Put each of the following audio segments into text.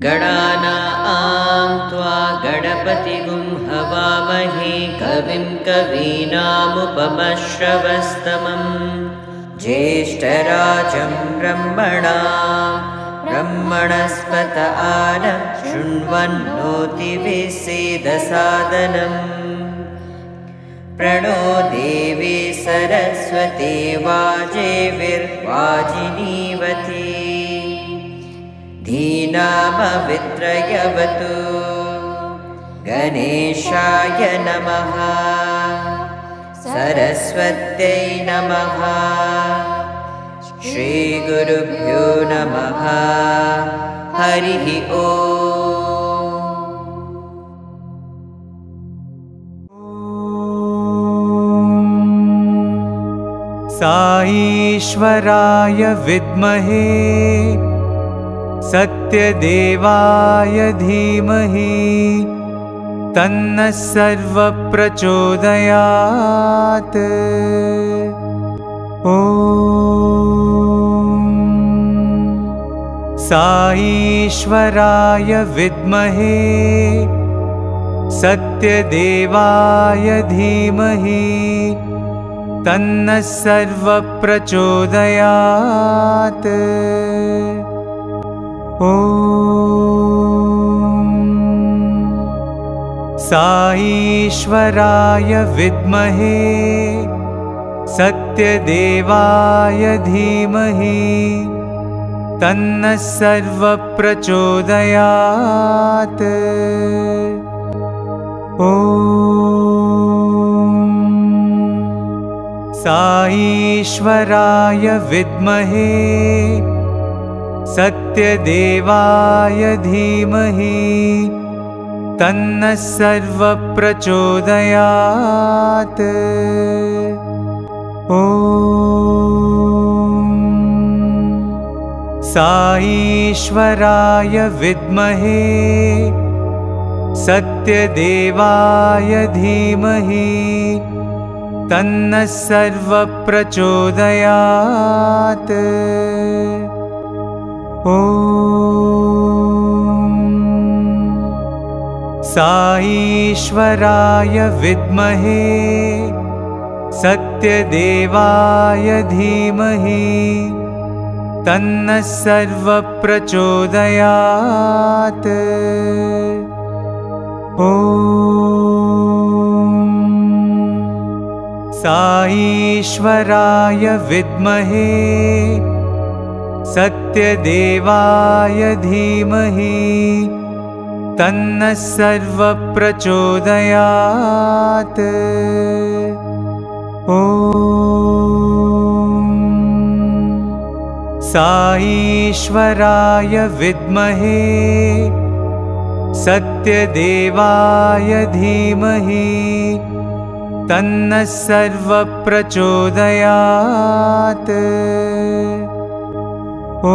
गणानां त्वा गणपतिगुं हवामहे कविं कवीनामुपमश्रवस्तमं ज्येष्ठराजं ब्रह्मणस्पत आनः शृण्वन्नोतिभिः प्रणो देवी सरस्वती वाजेभिर्वाजिनीवती धीनामवित्रयवतु गणेशाय नमः सरस्वत्यै नमः श्रीगुरुभ्यो नमः हरिः ओम्। साईश्वराय विद्महे सत्यदेवाय धीमहि तन्नः सर्वप्रचोदयात्। ॐ साईश्वराय विद्महे सत्यदेवाय धीमहि तन्नः सर्वप्रचोदयात्। ॐ साईश्वराय विद्महे सत्यदेवाय धीमहि तन्नः सर्वः प्रचोदयात्। ॐ साईश्वराय विद्महे सत्यदेवाय धीमहि तन्नः सर्वः प्रचोदयात्। ॐ साईश्वराय विद्महे सत्यदेवाय धीमहि तन्नः सर्वः प्रचोदयात्। ॐ साईश्वराय विद्महे सत्यदेवाय धीमहि तन्नः सर्वः प्रचोदयात्। ॐ साईश्वराय विद्महे सत्यदेवाय धीमहि तन्नः सर्वः प्रचोदयात्। ॐ साईश्वराय विद्महे सत्यदेवाय धीमहि तन्नः सर्वः प्रचोदयात्। ॐ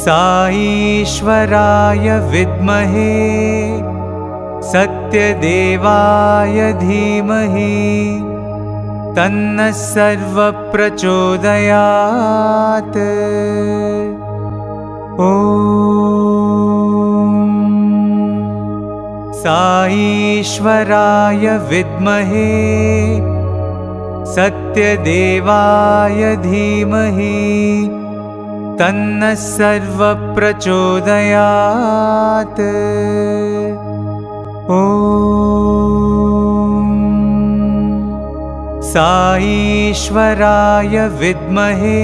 साईश्वराय विद्महे सत्यदेवाय धीमहि तन्नः सर्वः प्रचोदयात्। ॐ साईश्वराय विद्महे सत्यदेवाय धीमहि तन्नः सर्वः प्रचोदयात्। ॐ साईश्वराय विद्महे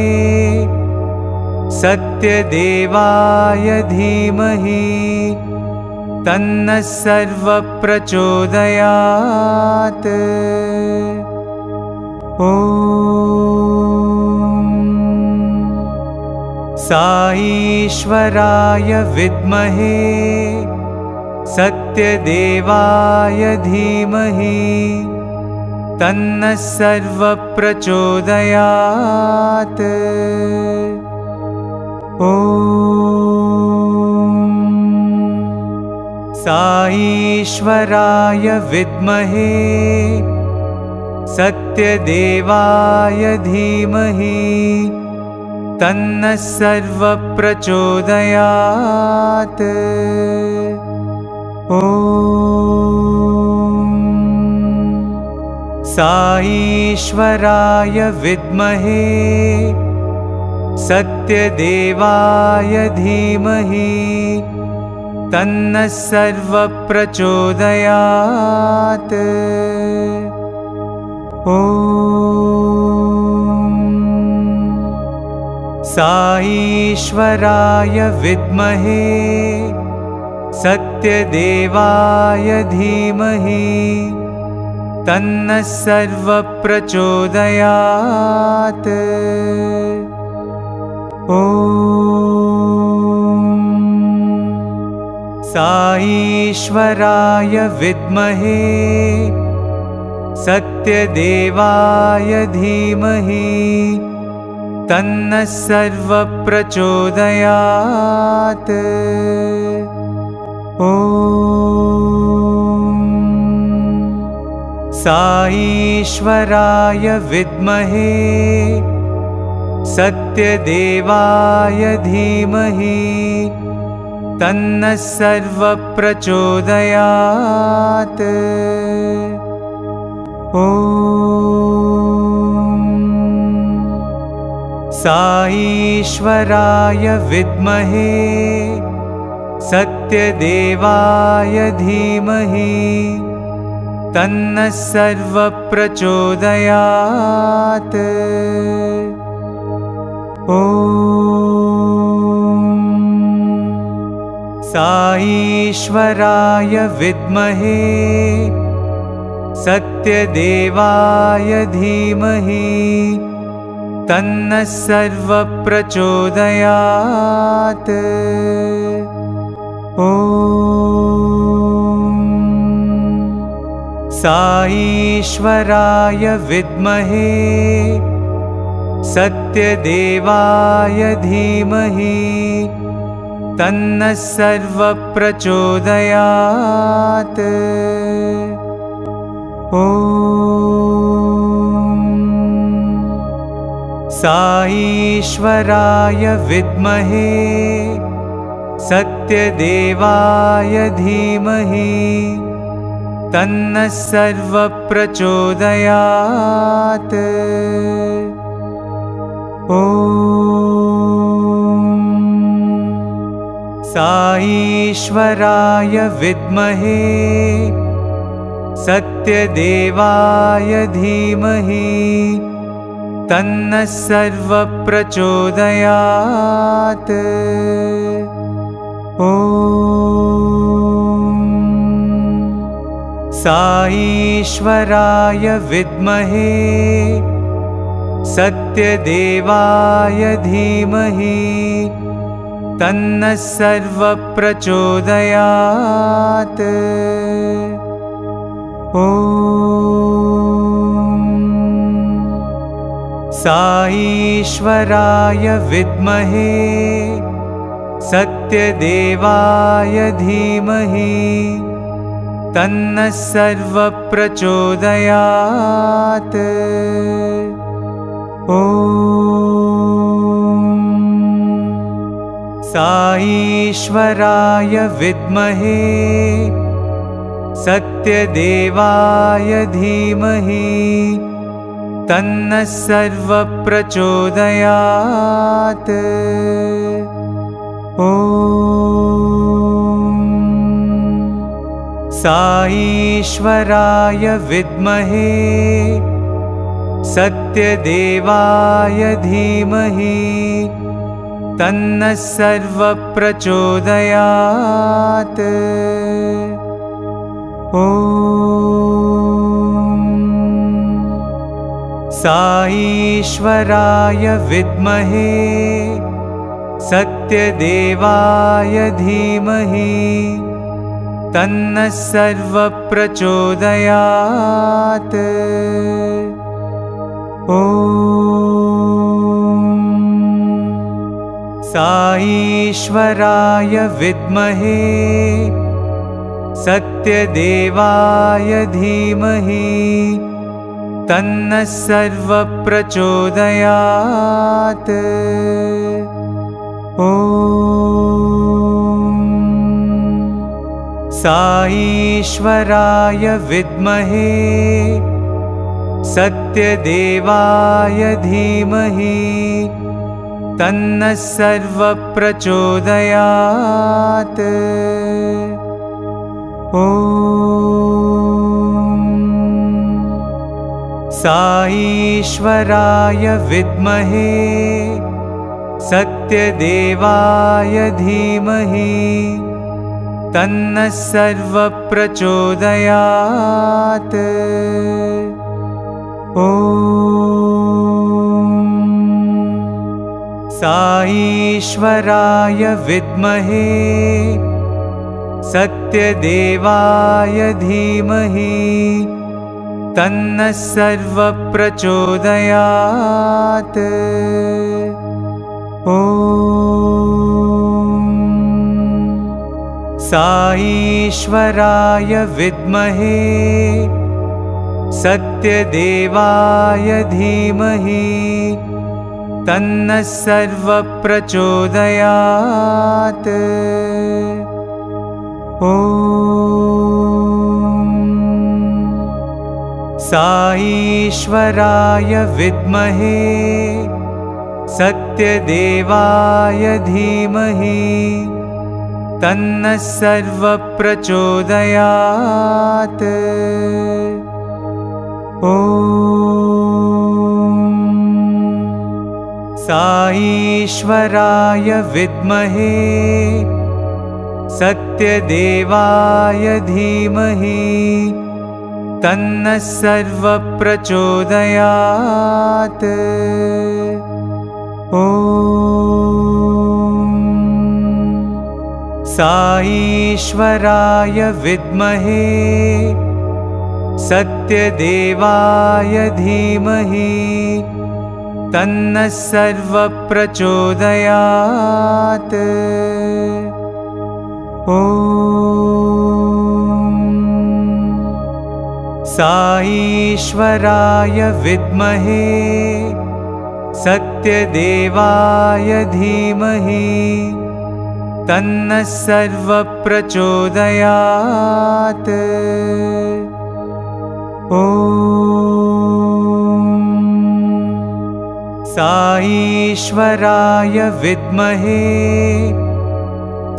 सत्यदेवाय धीमहि तन्नः सर्वः प्रचोदयात्। ॐ साईश्वराय विद्महे सत्यदेवाय धीमहि तन्नः सर्वः प्रचोदयात्। ॐ साईश्वराय विद्महे सत्यदेवाय धीमहि तन्नः सर्वः प्रचोदयात्। ॐ साईश्वराय विद्महे सत्यदेवाय धीमहि तन्नः सर्वः प्रचोदयात्। ॐ साईश्वराय विद्महे सत्यदेवाय धीमहि तन्नः सर्वः प्रचोदयात्। ॐ साईश्वराय विद्महे सत्यदेवाय धीमहि तन्नः सर्वः प्रचोदयात्। ॐ साईश्वराय विद्महे सत्यदेवाय धीमहि तन्नः सर्वः प्रचोदयात्। ॐ साईश्वराय विद्महे सत्यदेवाय धीमहि तन्नः सर्वप्रचोदयात्। ॐ साईश्वराय विद्महे सत्यदेवाय धीमहि तन्नः सर्वप्रचोदयात्। ॐ साईश्वराय विद्महे सत्यदेवाय धीमहि तन्नः सर्वप्रचोदयात्। ॐ साईश्वराय विद्महे सत्यदेवाय धीमहि तन्नः सर्वप्रचोदयात्। ॐ साईश्वराय विद्महे सत्यदेवाय धीमहि तन्नः सर्वप्रचोदयात्। ॐ साईश्वराय विद्महे सत्यदेवाय धीमहि तन्नः सर्वप्रचोदयात्। ॐ साईश्वराय विद्महे सत्यदेवाय धीमहि तन्नः सर्वप्रचोदयात्। ॐ साईश्वराय विद्महे सत्यदेवाय धीमहि तन्नः सर्वप्रचोदयात्। ॐ साईश्वराय विद्महे सत्यदेवाय धीमहि तन्नः सर्वप्रचोदयात्। ॐ साईश्वराय विद्महे सत्यदेवाय धीमहि तन्नः सर्वप्रचोदयात्। ॐ साईश्वराय विद्महे सत्यदेवाय धीमहि तन्नः सर्वप्रचोदयात्। ॐ साईश्वराय विद्महे सत्यदेवाय धीमहि तन्नः सर्वप्रचोदयात्। ॐ साईश्वराय विद्महे सत्यदेवाय धीमहि तन्नः सर्वप्रचोदयात्। ॐ साईश्वराय विद्महे सत्यदेवाय धीमहि तन्नः सर्वप्रचोदयात्। ॐ साईश्वराय विद्महे सत्यदेवाय धीमहि तन्नः सर्वप्रचोदयात्। ॐ साईश्वराय विद्महे सत्यदेवाय धीमहि तन्नः सर्वप्रचोदयात्। ॐ साईश्वराय विद्महे सत्यदेवाय धीमहि तन्नः सर्वप्रचोदयात्। ॐ साईश्वराय विद्महे सत्यदेवाय धीमहि तन्नः सर्वप्रचोदयात्। ॐ साईश्वराय विद्महे सत्यदेवाय धीमहि तन्नः सर्वप्रचोदयात्। ॐ साईश्वराय विद्महे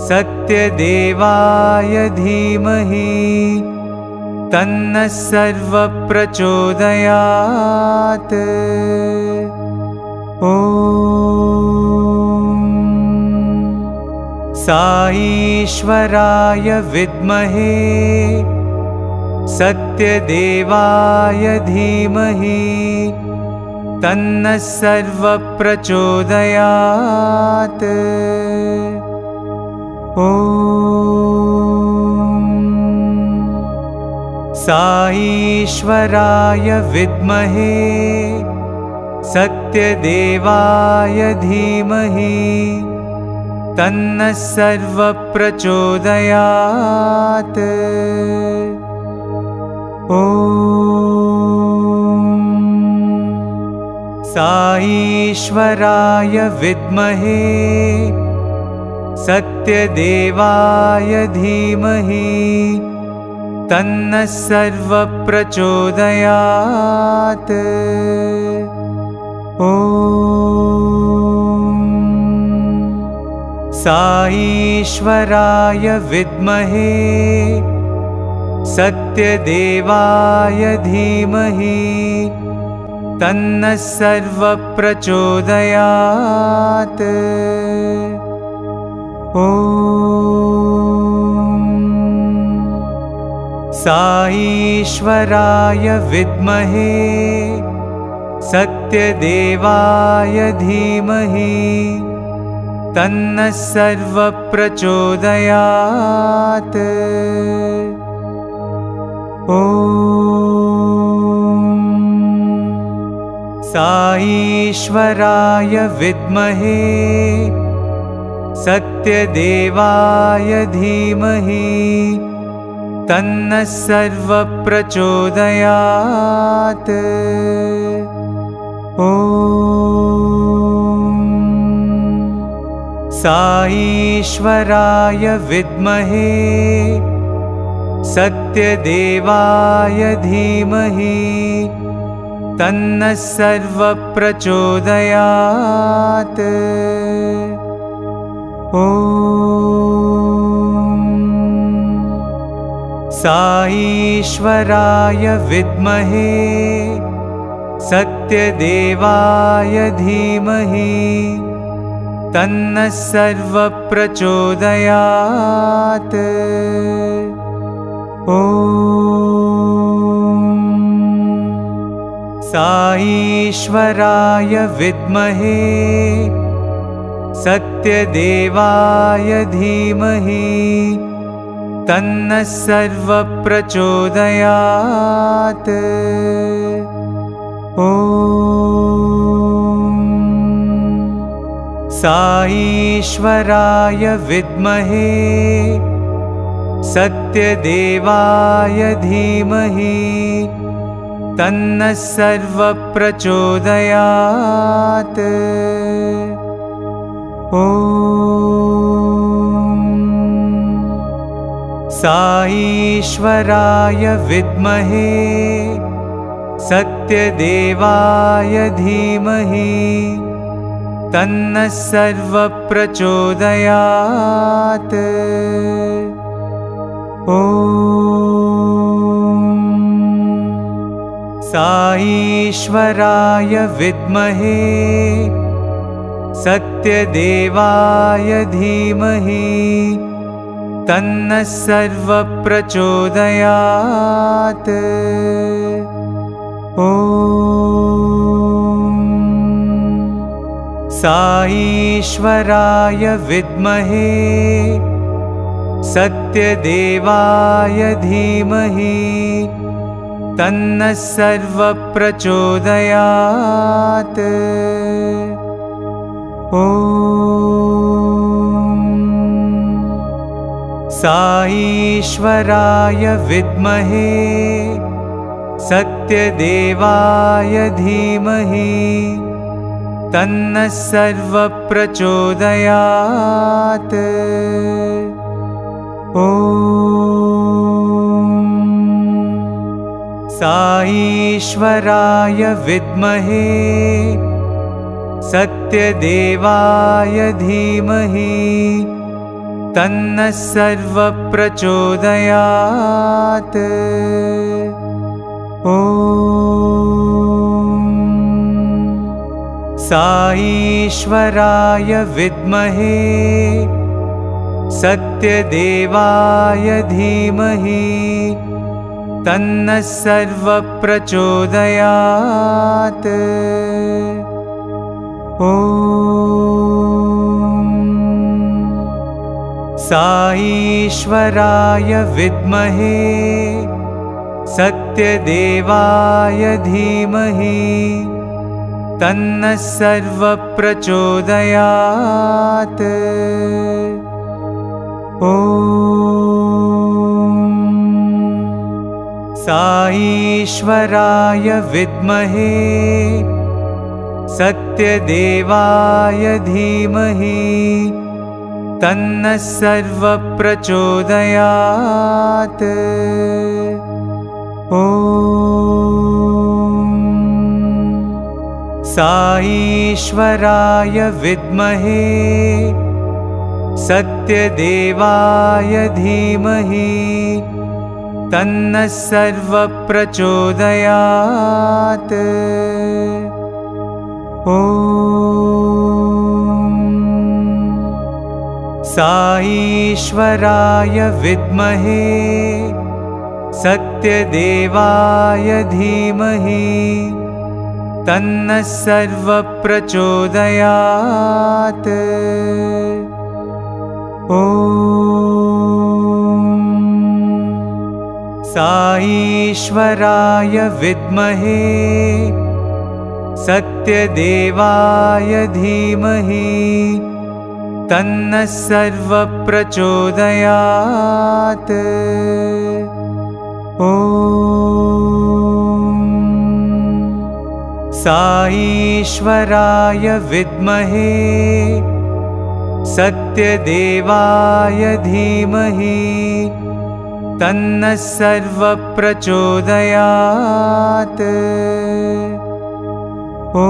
सत्यदेवाय धीमहि तन्नः सर्वप्रचोदयात्। ॐ साईश्वराय विद्महे सत्यदेवाय धीमहि तन्नः सर्वप्रचोदयात्। ॐ साईश्वराय विद्महे सत्यदेवाय धीमहि तन्नः सर्वप्रचोदयात्। ॐ साईश्वराय विद्महे सत्यदेवाय धीमहि तन्नः सर्वप्रचोदयात्। ॐ साईश्वराय विद्महे सत्यदेवाय धीमहि तन्नः सर्वप्रचोदयात्। ॐ साईश्वराय विद्महे सत्यदेवाय धीमहि तन्नः सर्वप्रचोदयात्। ॐ साईश्वराय विद्महे सत्यदेवाय धीमहि तन्नः सर्वप्रचोदयात्। ॐ साईश्वराय विद्महे सत्यदेवाय धीमहि तन्नः सर्वप्रचोदयात्। ॐ साईश्वराय विद्महे सत्यदेवाय धीमहि तन्नः सर्वप्रचोदयात्। ॐ साईश्वराय विद्महे सत्यदेवाय धीमहि तन्नः सर्वप्रचोदयात्। ॐ साईश्वराय विद्महे सत्यदेवाय धीमहि तन्नः सर्वप्रचोदयात्। ॐ साईश्वराय विद्महे सत्यदेवाय धीमहि तन्नः सर्वप्रचोदयात्। ॐ साईश्वराय विद्महे सत्यदेवाय धीमहि तन्नः सर्वप्रचोदयात्। ॐ साईश्वराय विद्महे सत्यदेवाय धीमहि तन्नः सर्वप्रचोदयात्। ॐ साईश्वराय विद्महे सत्यदेवाय धीमहि तन्नः सर्वप्रचोदयात्। ॐ साईश्वराय विद्महे सत्यदेवाय धीमहि तन्नः सर्वप्रचोदयात्। ॐ साईश्वराय विद्महे सत्यदेवाय धीमहि तन्नः सर्वप्रचोदयात्। ॐ साईश्वराय विद्महे सत्यदेवाय धीमहि तन्नः सर्वप्रचोदयात्। ॐ साईश्वराय विद्महे सत्यदेवाय धीमहि तन्नः सर्वप्रचोदयात्। ॐ साईश्वराय विद्महे सत्यदेवाय धीमहि तन्नः सर्वप्रचोदयात्। ॐ साईश्वराय विद्महे सत्यदेवाय धीमहि तन्नः सर्वप्रचोदयात्। ॐ साईश्वराय विद्महे सत्यदेवाय धीमहि तन्नः सर्वप्रचोदयात्। ॐ साईश्वराय विद्महे सत्यदेवाय धीमहि तन्नः सर्वप्रचोदयात्। ॐ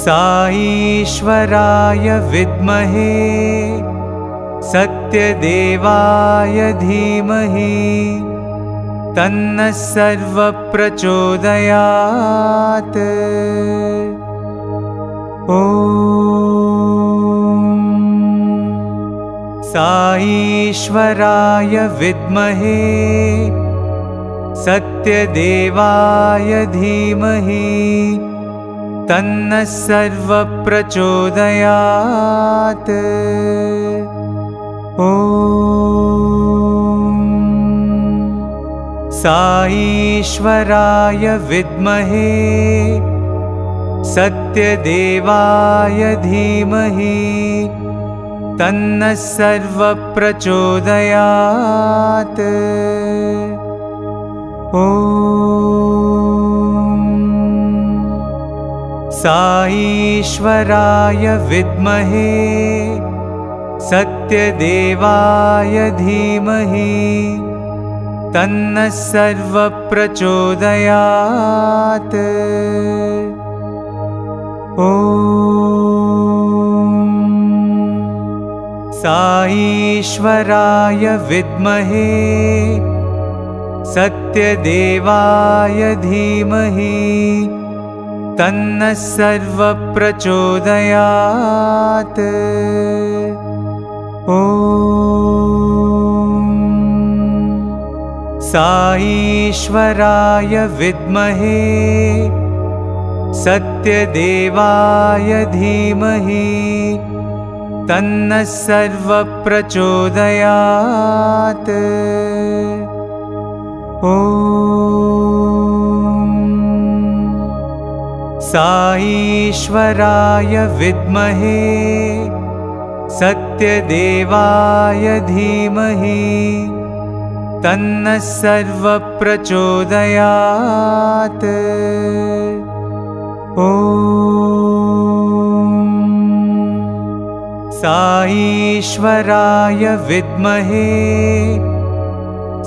साईश्वराय विद्महे सत्यदेवाय धीमहि तन्नः सर्वप्रचोदयात्। ॐ साईश्वराय विद्महे सत्यदेवाय धीमहि तन्नः सर्वप्रचोदयात्। ॐ साईश्वराय विद्महे सत्यदेवाय धीमहि तन्नः सर्वप्रचोदयात्। ॐ साईश्वराय विद्महे सत्यदेवाय धीमहि तन्नः सर्वप्रचोदयात्। ॐ साईश्वराय विद्महे सत्यदेवाय धीमहि तन्नः सर्वप्रचोदयात्। ॐ साईश्वराय विद्महे सत्यदेवाय धीमहि तन्नः सर्वप्रचोदयात्। ॐ साईश्वराय विद्महे सत्यदेवाय धीमहि तन्नः सर्वप्रचोदयात्। ॐ साईश्वराय विद्महे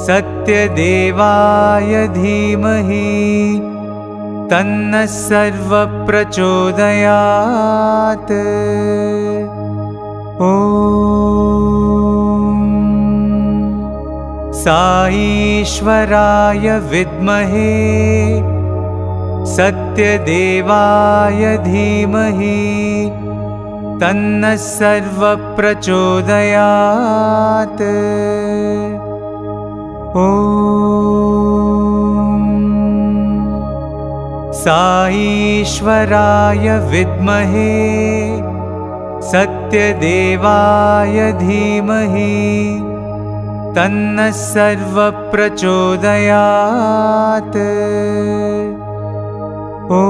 सत्यदेवाय धीमहि तन्नः सर्वप्रचोदयात्। ॐ साईश्वराय विद्महे सत्यदेवाय धीमहि तन्नः सर्वप्रचोदयात्। ॐ साईश्वराय विद्महे सत्यदेवाय धीमहि तन्नः सर्वप्रचोदयात्। ॐ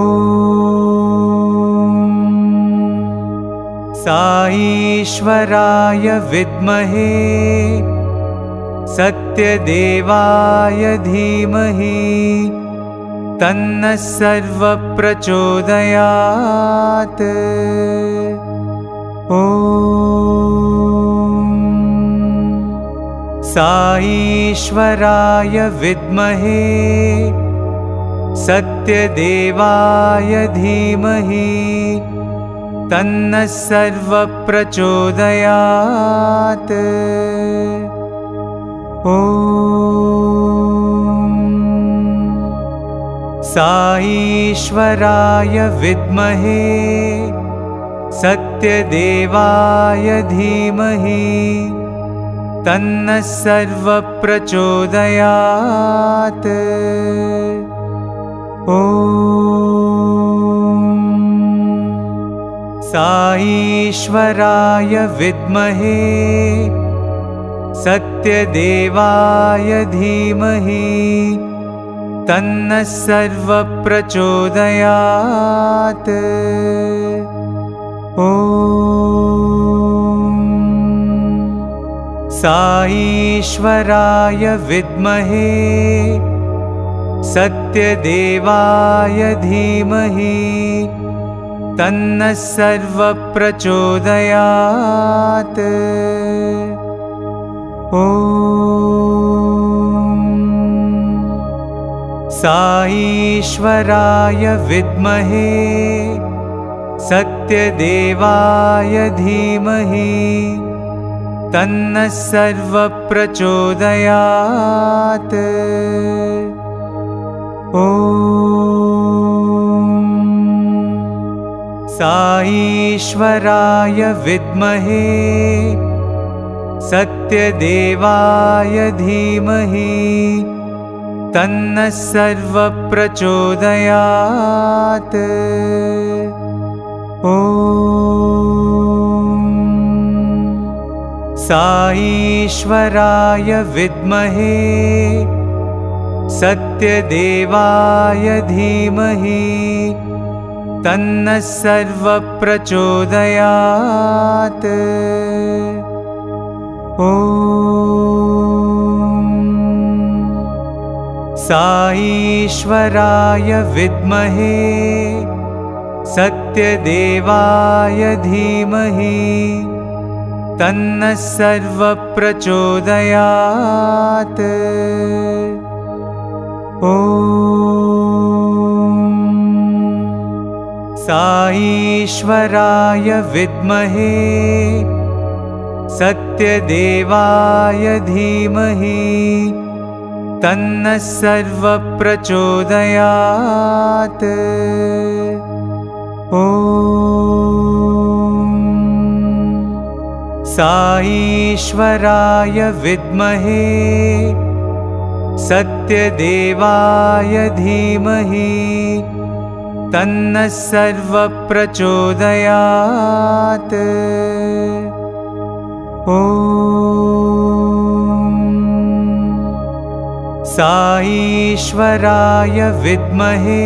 साईश्वराय विद्महे सत्यदेवाय धीमहि तन्नः सर्वप्रचोदयात्। ॐ साईश्वराय विद्महे सत्यदेवाय धीमहि तन्नः सर्वप्रचोदयात्। ॐ साईश्वराय विद्महे सत्यदेवाय धीमहि तन्नः सर्वप्रचोदयात्। ॐ साईश्वराय विद्महे सत्यदेवाय धीमहि तन्नः सर्वप्रचोदयात्। ॐ साईश्वराय विद्महे सत्यदेवाय धीमहि तन्नः सर्वप्रचोदयात्। ॐ साईश्वराय विद्महे सत्यदेवाय धीमहि तन्नः सर्वप्रचोदयात्। ॐ साईश्वराय विद्महे सत्यदेवाय धीमहि तन्नः सर्वप्रचोदयात्। ॐ साईश्वराय विद्महे सत्यदेवाय धीमहि तन्नः सर्वप्रचोदयात्। ॐ साईश्वराय विद्महे सत्यदेवाय धीमहि तन्नः सर्वप्रचोदयात्। ॐ साईश्वराय विद्महे सत्यदेवाय धीमहि तन्नः सर्वप्रचोदयात्। ॐ साईश्वराय विद्महे सत्यदेवाय धीमहि तन्नः सर्वप्रचोदयात्। ॐ साईश्वराय विद्महे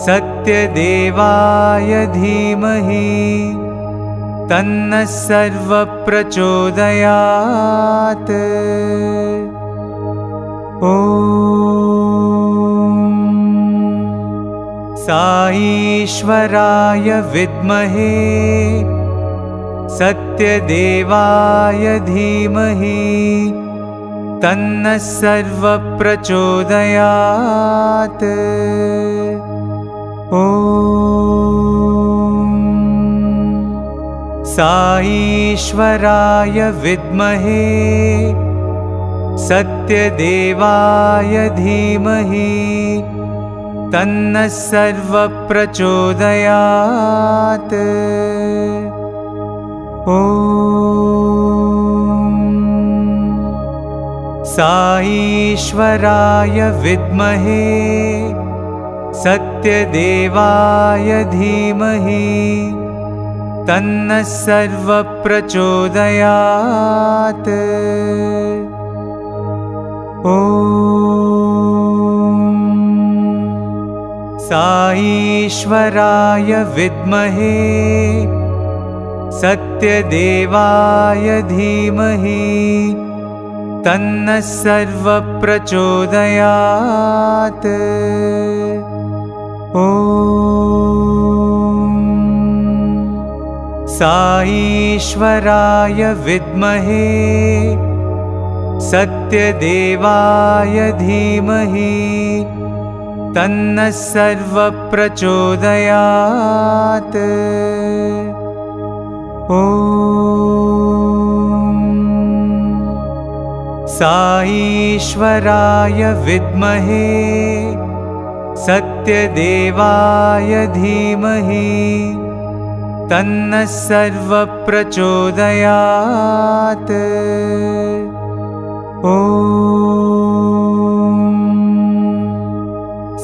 सत्यदेवाय धीमहि तन्नः सर्वप्रचोदयात्। ॐ साईश्वराय विद्महे सत्यदेवाय धीमहि तन्नः सर्वप्रचोदयात्। ॐ साईश्वराय विद्महे सत्यदेवाय धीमहि तन्नः सर्वप्रचोदयात्। ॐ साईश्वराय विद्महे सत्यदेवाय धीमहि तन्नः सर्वप्रचोदयात्। ॐ साईश्वराय विद्महे सत्यदेवाय धीमहि तन्नः सर्वप्रचोदयात्। ॐ साईश्वराय विद्महे सत्यदेवाय धीमहि तन्नः सर्वप्रचोदयात्। ॐ साईश्वराय विद्महे सत्यदेवाय धीमहि तन्नः सर्वप्रचोदयात्। ॐ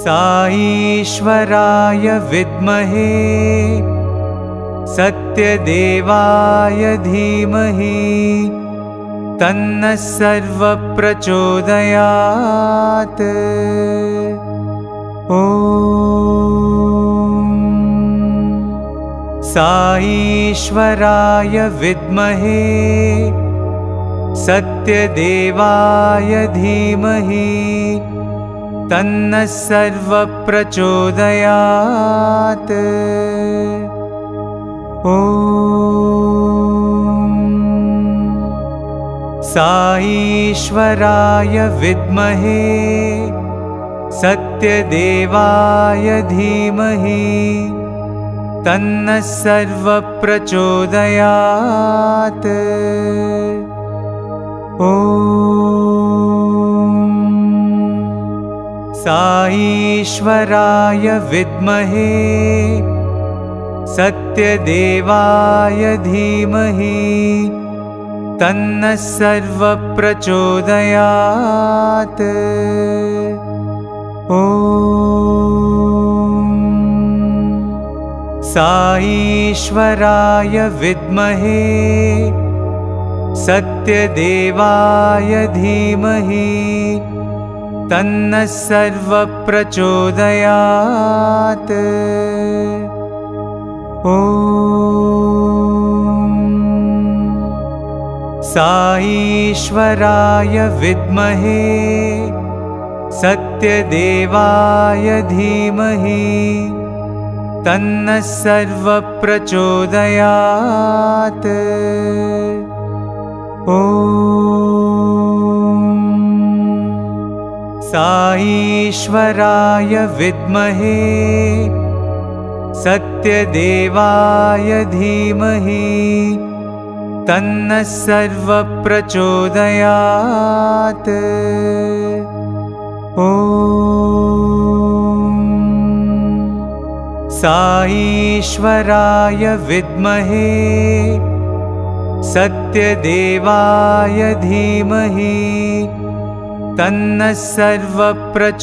साईश्वराय विद्महे सत्यदेवाय धीमहि तन्नः सर्वप्रचोदयात्। ॐ साईश्वराय विद्महे सत्यदेवाय धीमहि तन्नः सर्वप्रचोदयात्। ॐ साईश्वराय विद्महे सत्यदेवाय धीमहि तन्नः सर्वप्रचोदयात्। ॐ साईश्वराय विद्महे सत्यदेवाय धीमहि तन्नः सर्वप्रचोदयात्। ॐ साईश्वराय विद्महे सत्यदेवाय धीमहि तन्नः सर्वप्रचोदयात्। ॐ साईश्वराय विद्महे सत्यदेवाय धीमहि तन्नः सर्वप्रचोदयात्। ॐ साईश्वराय विद्महे सत्यदेवाय धीमहि तन्नः सर्वप्रचोदयात्। ॐ साईश्वराय विद्महे सत्यदेवाय धीमहि तन्नः सर्वप्रचोदयात्।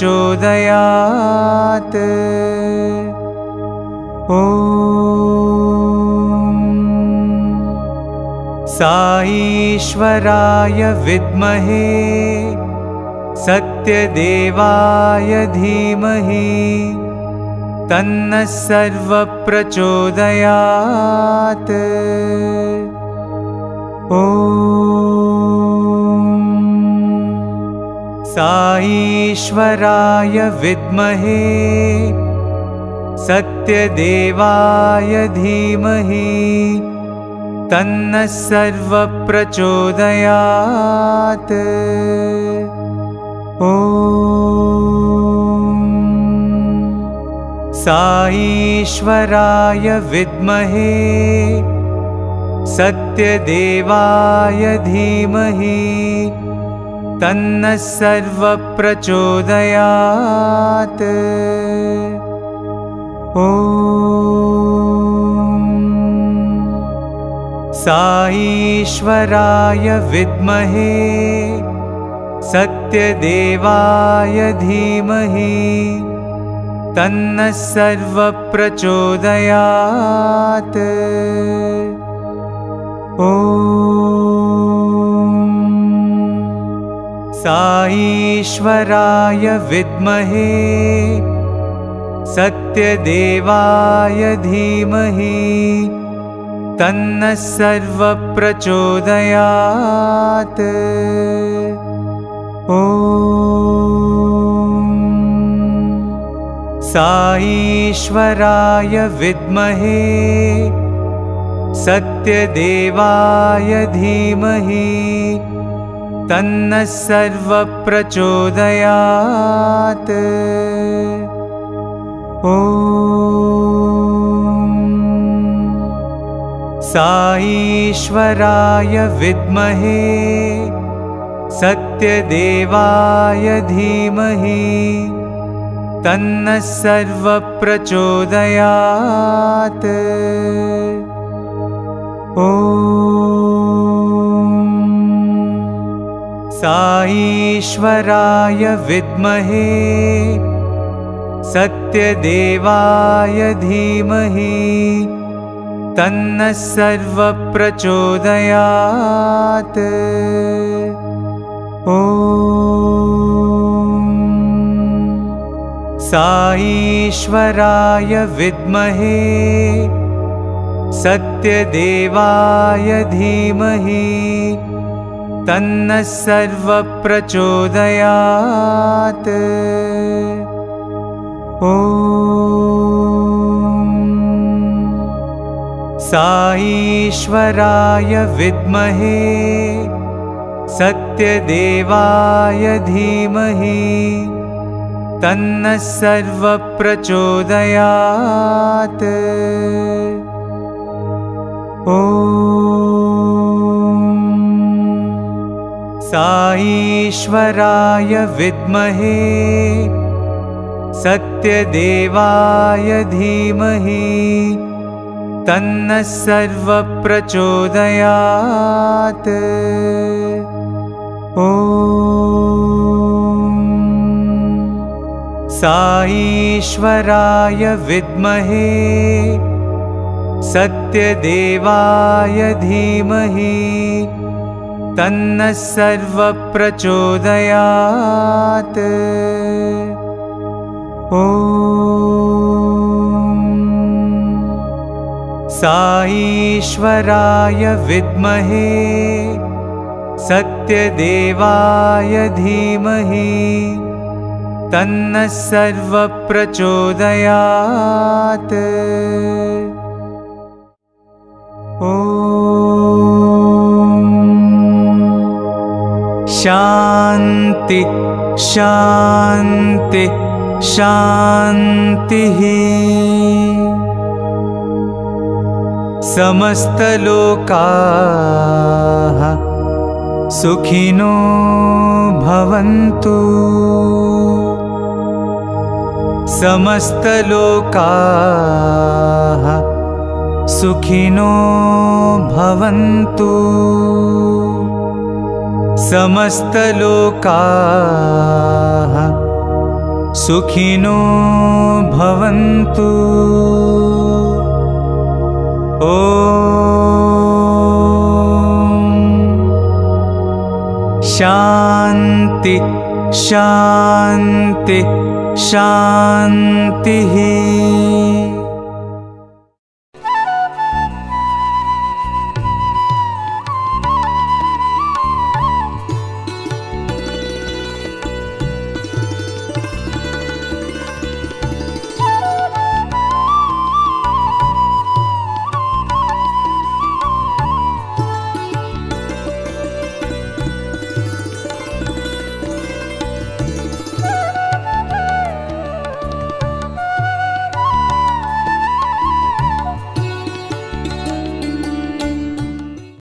ॐ साईश्वराय विद्महे सत्यदेवाय धीमहि तन्नः सर्वप्रचोदयात्। ॐ साईश्वराय विद्महे सत्यदेवाय धीमहि तन्नः सर्वप्रचोदयात्। ॐ साईश्वराय विद्महे सत्यदेवाय धीमहि तन्नः सर्वप्रचोदयात्। ॐ साईश्वराय विद्महे सत्यदेवाय धीमहि तन्नः सर्वप्रचोदयात्। ॐ साईश्वराय विद्महे सत्यदेवाय धीमहि तन्नः सर्वप्रचोदयात्। ॐ साईश्वराय विद्महे सत्यदेवाय धीमहि तन्नः सर्वप्रचोदयात्। ॐ साईश्वराय विद्महे सत्यदेवाय धीमहि तन्नः सर्वप्रचोदयात्। ॐ साईश्वराय विद्महे सत्यदेवाय धीमहि तन्नः सर्वप्रचोदयात्। ॐ साईश्वराय विद्महे सत्यदेवाय धीमहि तन्नः सर्वप्रचोदयात्। ॐ साईश्वराय विद्महे सत्यदेवाय धीमहि तन्नः सर्वप्रचोदयात्। ॐ साईश्वराय विद्महे सत्यदेवाय धीमहि तन्नः सर्वप्रचोदयात्। ॐ साईश्वराय विद्महे सत्यदेवाय धीमहि तन्नः सर्वप्रचोदयात्। ॐ साईश्वराय विद्महे सत्यदेवाय धीमहि तन्नः सर्वप्रचोदयात्। ॐ शान्ति शान्ति शान्तिः। समस्तलोकाः सुखिनो भवन्तु। समस्तलोकाः सुखिनो भवन्तु। समस्तलोकाः सुखिनो भवन्तु। ॐ शान्ति शान्ति शान्तिः।